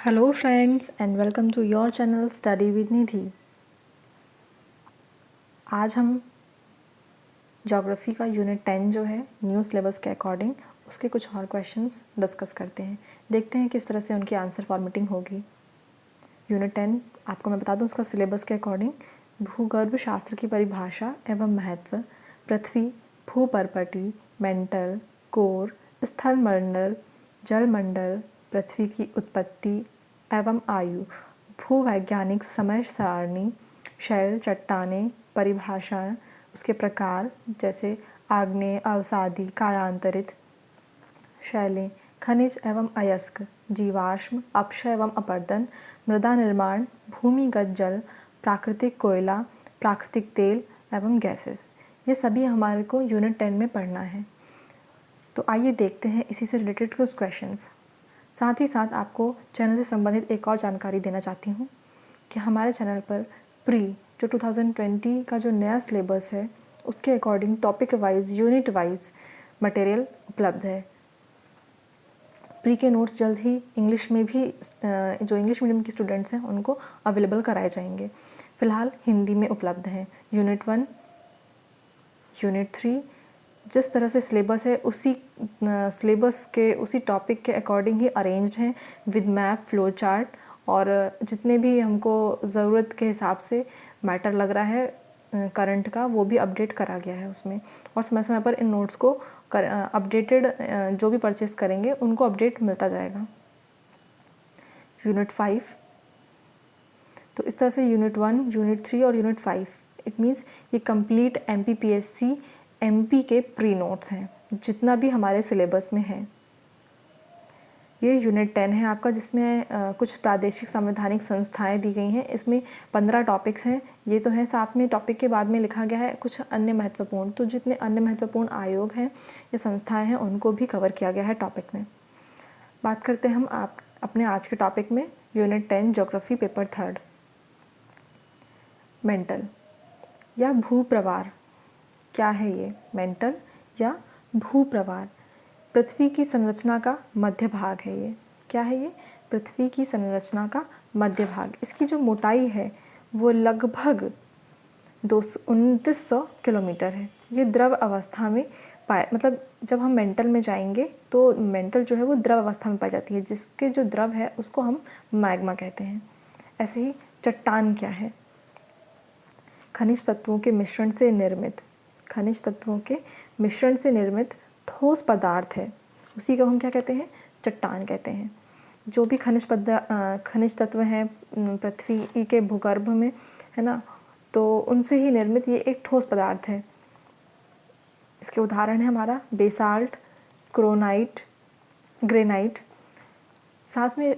Hello friends and welcome to your channel study with Nidhi. आज हम geography का unit 10 जो है न्यू सिलेबस के अकॉर्डिंग उसके कुछ और क्वेश्चंस डिस्कस करते हैं। देखते हैं किस तरह से उनकी आंसर फॉर्मेटिंग होगी। यूनिट 10 आपको मैं बता दूं उसका सिलेबस के अकॉर्डिंग भूगर्भ शास्त्र की परिभाषा एवं महत्व, पृथ्वी, भूपर्पटी, मेंटल, कोर, स्थलमंडल, जलमंडल, पृथ्वी की उत्पत्ति एवं आयु, भूवैज्ञानिक समय सारणी, शैल, चट्टानें, परिभाषा, उसके प्रकार जैसे आग्नेय, अवसादी, कायांतरित, शैलें, खनिज एवं अयस्क, जीवाश्म, अपक्षय एवं अपरदन, मृदा निर्माण, भूमिगत जल, प्राकृतिक कोयला, प्राकृतिक तेल एवं गैसेस, ये सभी हमारे को यूनिट 10 में पढ़ना है। तो आइए देखते हैं इसी से रिलेटेड कुछ क्वेश्चंस। साथ ही साथ आपको चैनल से संबंधित एक और जानकारी देना चाहती हूँ कि हमारे चैनल पर प्री जो 2020 का जो नया सिलेबस है उसके according topic wise, unit wise material उपलब्ध है। प्री के नोट्स जल्द ही इंग्लिश में भी जो इंग्लिश मीडियम के स्टूडेंट्स हैं उनको अवेलेबल कराए जाएंगे। फ़िलहाल हिंदी में उपलब्ध हैं। यूनिट 1, यूनिट 3 जिस तरह से सिलेबस है उसी सिलेबस के उसी टॉपिक के अकॉर्डिंग ही अरेंज्ड हैं विद मैप, फ्लो चार्ट, और जितने भी हमको ज़रूरत के हिसाब से मैटर लग रहा है करंट का वो भी अपडेट करा गया है उसमें। और समय समय पर इन नोट्स को अपडेटेड जो भी परचेस करेंगे उनको अपडेट मिलता जाएगा। यूनिट 5, तो इस तरह से यूनिट 1, यूनिट 3 और यूनिट 5 इट मीन्स ये कंप्लीट MPPSC MP के प्री नोट्स हैं जितना भी हमारे सिलेबस में है। ये यूनिट 10 है आपका, जिसमें कुछ प्रादेशिक संवैधानिक संस्थाएं दी गई हैं। इसमें 15 टॉपिक्स हैं। ये तो है, साथ में टॉपिक के बाद में लिखा गया है कुछ अन्य महत्वपूर्ण, तो जितने अन्य महत्वपूर्ण आयोग हैं या संस्थाएं हैं उनको भी कवर किया गया है टॉपिक में। बात करते हैं हम अपने आज के टॉपिक में, यूनिट 10 ज्योग्राफी पेपर 3 मेंटल या भूप्रवार। क्या है ये मेंटल या भूप्रवार? पृथ्वी की संरचना का मध्य भाग है ये। क्या है ये? पृथ्वी की संरचना का मध्य भाग। इसकी जो मोटाई है वो लगभग 2900 किलोमीटर है। ये द्रव अवस्था में मतलब जब हम मेंटल में जाएंगे तो मेंटल जो है वो द्रव अवस्था में पाई जाती है, जिसके जो द्रव है उसको हम मैग्मा कहते हैं। ऐसे ही चट्टान क्या है? खनिज तत्वों के मिश्रण से निर्मित, खनिज तत्वों के मिश्रण से निर्मित ठोस पदार्थ है, उसी को हम क्या कहते हैं? चट्टान कहते हैं। जो भी खनिज तत्व हैं पृथ्वी के भूगर्भ में, है ना, तो उनसे ही निर्मित ये एक ठोस पदार्थ है। इसके उदाहरण है हमारा बेसाल्ट, क्रोनाइट, ग्रेनाइट। साथ में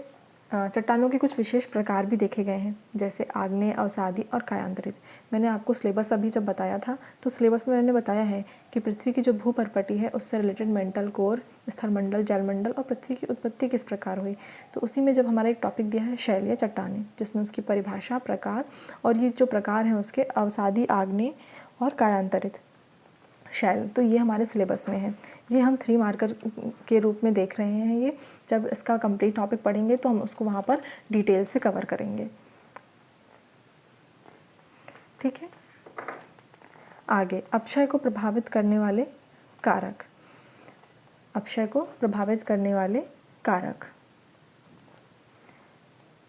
चट्टानों के कुछ विशेष प्रकार भी देखे गए हैं, जैसे आग्नेय, अवसादी और कायांतरित। मैंने आपको सिलेबस अभी जब बताया था तो सिलेबस में मैंने बताया है कि पृथ्वी की जो भूपर्पटी है उससे रिलेटेड मेंटल, कोर, स्थलमंडल, जलमंडल और पृथ्वी की उत्पत्ति किस प्रकार हुई। तो उसी में जब हमारा एक टॉपिक दिया है शैल या चट्टानें, जिसमें उसकी परिभाषा, प्रकार और ये जो प्रकार हैं उसके अवसादी, आग्नेय और कायांतरित, शैल, तो ये हमारे सिलेबस में है। ये हम 3 मार्कर के रूप में देख रहे हैं। ये जब इसका कंप्लीट टॉपिक पढ़ेंगे तो हम उसको वहाँ पर डिटेल से कवर करेंगे। ठीक है, आगे अपक्षय को प्रभावित करने वाले कारक। अपक्षय को प्रभावित करने वाले कारक,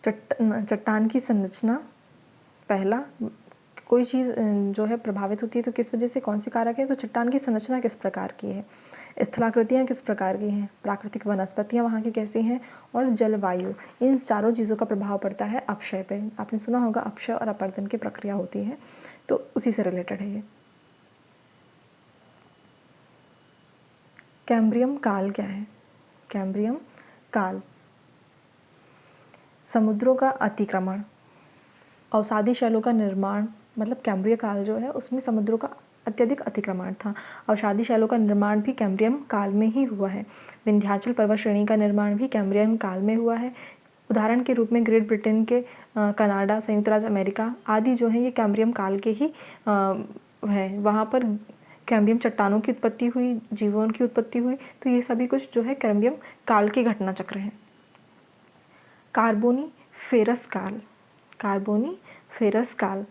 चट्टान की संरचना। पहला, कोई चीज़ जो है प्रभावित होती है तो किस वजह से, कौन से कारक है? तो चट्टान की संरचना किस प्रकार की है, स्थलाकृतियाँ किस प्रकार की हैं, प्राकृतिक वनस्पतियाँ वहाँ की कैसी हैं, और जलवायु। इन चारों चीज़ों का प्रभाव पड़ता है अपक्षय पे। आपने सुना होगा अपक्षय और अपरदन की प्रक्रिया होती है, तो उसी से रिलेटेड है ये। कैम्ब्रियम काल क्या है? कैम्ब्रियम काल समुद्रों का अतिक्रमण, अवसादी शैलों का निर्माण, मतलब कैम्ब्रियम काल जो है उसमें समुद्रों का अत्यधिक अतिक्रमण था। अवसादी शैलों का निर्माण भी कैम्ब्रियम काल में ही हुआ है। विंध्याचल पर्वत श्रेणी का निर्माण भी कैम्ब्रियम काल में हुआ है। उदाहरण के रूप में ग्रेट ब्रिटेन के कनाडा, संयुक्त राज्य अमेरिका आदि जो है ये कैम्ब्रियम काल के ही है। वहाँ पर कैम्ब्रियम चट्टानों की उत्पत्ति हुई, जीवों की उत्पत्ति हुई, तो ये सभी कुछ जो है कैम्ब्रियम काल के घटना चक्र हैं। कार्बोनी फेरस काल, कार्बोनी फेरस काल।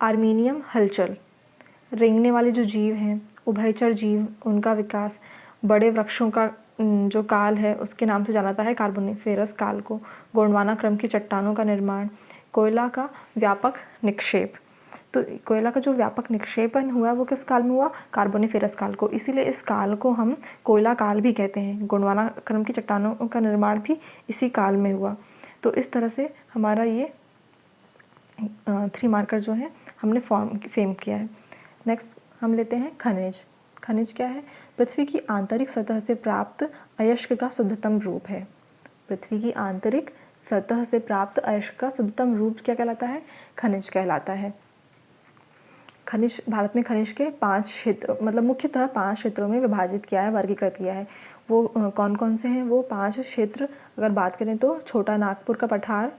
आर्मीनियम हलचल, रेंगने वाले जो जीव हैं, उभयचर जीव, उनका विकास, बड़े वृक्षों का जो काल है उसके नाम से जाना जाता है कार्बोनिफेरस काल को। गोंडवाना क्रम की चट्टानों का निर्माण, कोयला का व्यापक निक्षेप। तो कोयला का जो व्यापक निक्षेपण हुआ वो किस काल में हुआ? कार्बोनिफेरस काल को। इसीलिए इस काल को हम कोयला काल भी कहते हैं। गोंडवाना क्रम की चट्टानों का निर्माण भी इसी काल में हुआ। तो इस तरह से हमारा ये 3 मार्कर जो है हमने फेम किया है। नेक्स्ट हम लेते हैं खनिज। खनिज क्या है? पृथ्वी की आंतरिक सतह से प्राप्त अयस्क का शुद्धतम रूप है। पृथ्वी की आंतरिक सतह से प्राप्त अयस्क का शुद्धतम रूप क्या कहलाता है? खनिज कहलाता है। खनिज, भारत में खनिज के 5 क्षेत्र, मतलब मुख्यतः 5 क्षेत्रों में विभाजित किया है, वर्गीकृत किया है। वो कौन कौन से हैं? वो 5 क्षेत्र अगर बात करें तो छोटा नागपुर का पठार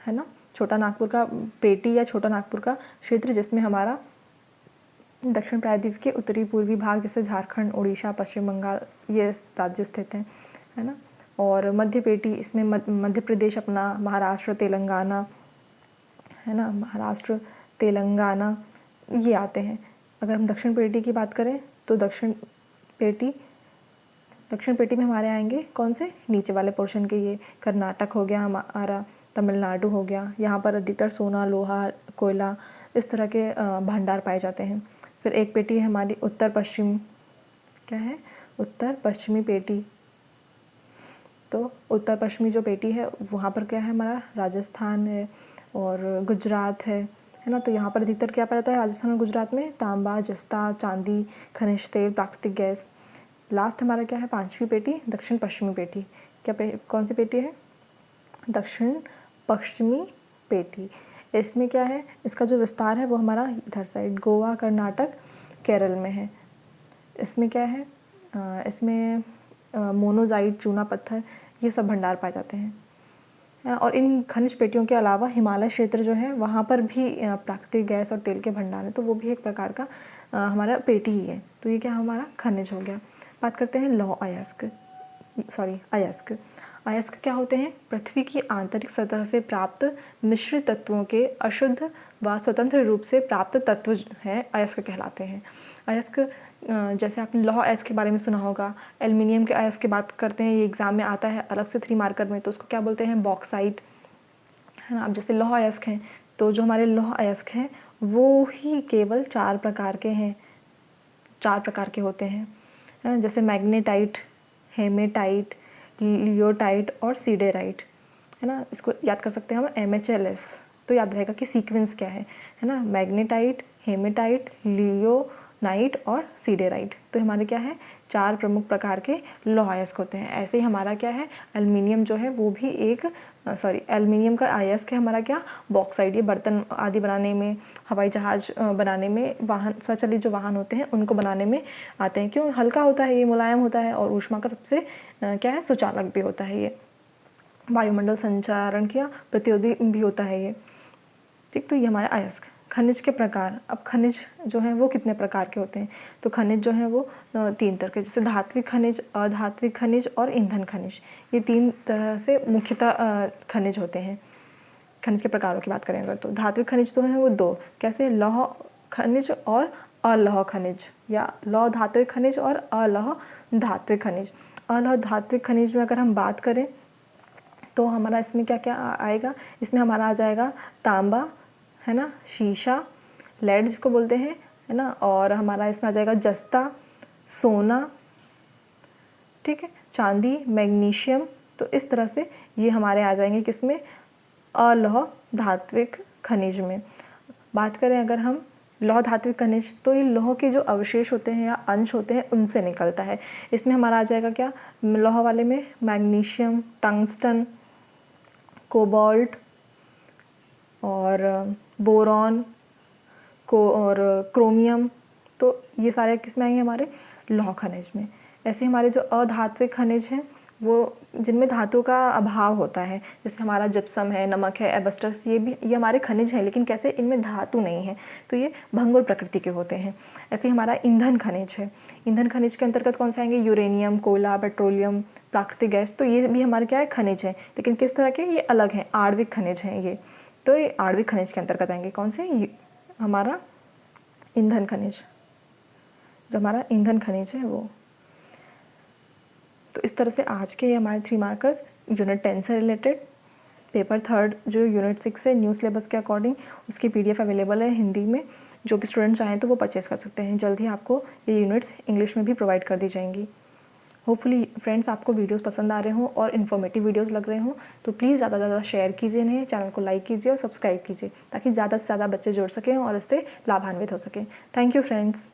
है ना, छोटा नागपुर का पेटी या छोटा नागपुर का क्षेत्र, जिसमें हमारा दक्षिण प्रायद्वीप के उत्तरी पूर्वी भाग जैसे झारखंड, उड़ीसा, पश्चिम बंगाल ये राज्य स्थित हैं, है ना। और मध्य पेटी, इसमें मध्य प्रदेश अपना, महाराष्ट्र, तेलंगाना, है ना, महाराष्ट्र, तेलंगाना ये आते हैं। अगर हम दक्षिण पेटी की बात करें तो दक्षिण पेटी में हमारे आएंगे कौन से? नीचे वाले पोर्शन के, ये कर्नाटक हो गया हमारा, तमिलनाडु हो गया। यहाँ पर अधिकतर सोना, लोहा, कोयला इस तरह के भंडार पाए जाते हैं। फिर एक पेटी है हमारी उत्तर पश्चिम, क्या है? उत्तर पश्चिमी पेटी। तो उत्तर पश्चिमी जो पेटी है वहाँ पर क्या है? हमारा राजस्थान है और गुजरात है ना। तो यहाँ पर अधिकतर क्या पाया जाता है? राजस्थान और गुजरात में तांबा, जस्ता, चांदी, खनिज तेल, प्राकृतिक गैस। लास्ट हमारा क्या है? 5वीं पेटी दक्षिण पश्चिमी पेटी। कौन सी पेटी है? दक्षिण पश्चिमी पेटी। इसमें क्या है? इसका जो विस्तार है वो हमारा इधर साइड गोवा, कर्नाटक, केरल में है। इसमें क्या है? इसमें मोनोजाइट, चूना पत्थर ये सब भंडार पाए जाते हैं। और इन खनिज पेटियों के अलावा हिमालय क्षेत्र जो है वहाँ पर भी प्राकृतिक गैस और तेल के भंडार है, तो वो भी एक प्रकार का हमारा पेटी ही है। तो ये क्या हमारा खनिज हो गया। बात करते हैं लौह अयस्क, अयस्क। अयस्क क्या होते हैं? पृथ्वी की आंतरिक सतह से प्राप्त मिश्रित तत्वों के अशुद्ध व स्वतंत्र रूप से प्राप्त तत्व हैं, अयस्क कहलाते हैं। अयस्क, जैसे आपने लौह अयस्क के बारे में सुना होगा, एल्युमिनियम के अयस्क की बात करते हैं, ये एग्जाम में आता है अलग से 3 मार्कर में, तो उसको क्या बोलते हैं? बॉक्साइट, है ना। अब जैसे लौह अयस्क हैं, तो जो हमारे लौह अयस्क हैं वो ही केवल 4 प्रकार के हैं, 4 प्रकार के होते हैं, जैसे मैग्नेटाइट, हेमेटाइट, लियोटाइट और सीडेराइट, है ना। इसको याद कर सकते हैं हम MHLS, तो याद रहेगा कि सीक्वेंस क्या है ना। मैग्नेटाइट, हेमेटाइट, लियोनाइट और सीडेराइट, तो हमारे क्या है? 4 प्रमुख प्रकार के लौह अयस्क होते हैं। ऐसे ही हमारा क्या है? एल्युमिनियम जो है वो भी एक एल्युमिनियम का अयस्क है हमारा क्या? बॉक्साइट। ये बर्तन आदि बनाने में, हवाई जहाज बनाने में, वाहन, स्वचालित जो वाहन होते हैं उनको बनाने में आते हैं। क्यों? हल्का होता है, ये मुलायम होता है और ऊष्मा का सबसे क्या है? सुचालक भी होता है ये, वायुमंडल संचारण का प्रतिरोधी भी होता है ये, ठीक। तो ये हमारे अयस्क। खनिज के प्रकार, अब खनिज जो है वो कितने प्रकार के होते हैं? तो खनिज जो है वो 3 तरह के, जैसे धात्विक खनिज, अधात्विक खनिज और ईंधन खनिज, ये 3 तरह से मुख्यतः खनिज होते हैं। खनिज के प्रकारों की बात करें अगर, तो धात्विक खनिज तो है वो 2, कैसे? लौह खनिज और अलौह खनिज, या लौह धात्विक खनिज और अलौह धात्विक खनिज। अलौह धात्विक खनिज में अगर हम बात करें तो हमारा इसमें क्या क्या आएगा? इसमें हमारा आ जाएगा तांबा, है ना, शीशा, लेड जिसको बोलते हैं, है ना, और हमारा इसमें आ जाएगा जस्ता, सोना, ठीक है, चांदी, मैग्नीशियम। तो इस तरह से ये हमारे आ जाएंगे किसमें? अलौह धात्विक खनिज में। बात करें अगर हम लौह धात्विक खनिज, तो ये लौह के जो अवशेष होते हैं या अंश होते हैं उनसे निकलता है। इसमें हमारा आ जाएगा क्या? लौह वाले में मैग्नीशियम, टंगस्टन, कोबाल्ट और बोरॉन और क्रोमियम। तो ये सारे किस में आएंगे? हमारे लौह खनिज में। ऐसे हमारे जो अधात्विक खनिज हैं वो जिनमें धातु का अभाव होता है, जैसे हमारा जिप्सम है, नमक है, एबस्टस, ये हमारे खनिज हैं, लेकिन कैसे? इनमें धातु नहीं है, तो ये भंगुर प्रकृति के होते हैं। ऐसे हमारा ईंधन खनिज है। ईंधन खनिज के अंतर्गत कौन से आएंगे? यूरेनियम, कोयला, पेट्रोलियम, प्राकृतिक गैस, तो ये भी हमारे क्या है, खनिज है, लेकिन किस तरह के, ये अलग हैं, आणविक खनिज हैं ये। तो ये आणविक खनिज के अंतर्गत आएंगे। कौन से? हमारा ईंधन खनिज, जो हमारा ईंधन खनिज है वो। तो इस तरह से आज के हमारे 3 मार्कर्स यूनिट 10 से रिलेटेड। पेपर 3 जो यूनिट 6 है न्यू सिलेबस के अकॉर्डिंग, उसकी PDF अवेलेबल है हिंदी में, जो भी स्टूडेंट चाहें तो वो परचेज़ कर सकते हैं। जल्द ही आपको ये यूनिट्स इंग्लिश में भी प्रोवाइड कर दी जाएंगी। होपफुली फ्रेंड्स आपको वीडियोस पसंद आ रहे हों और इन्फॉर्मेटिव वीडियोस लग रहे हों, तो प्लीज़ ज़्यादा से ज़्यादा शेयर कीजिए इन्हें, चैनल को लाइक कीजिए और सब्सक्राइब कीजिए, ताकि ज़्यादा से ज़्यादा बच्चे जुड़ सकें और इससे लाभान्वित हो सकें। Thank you friends.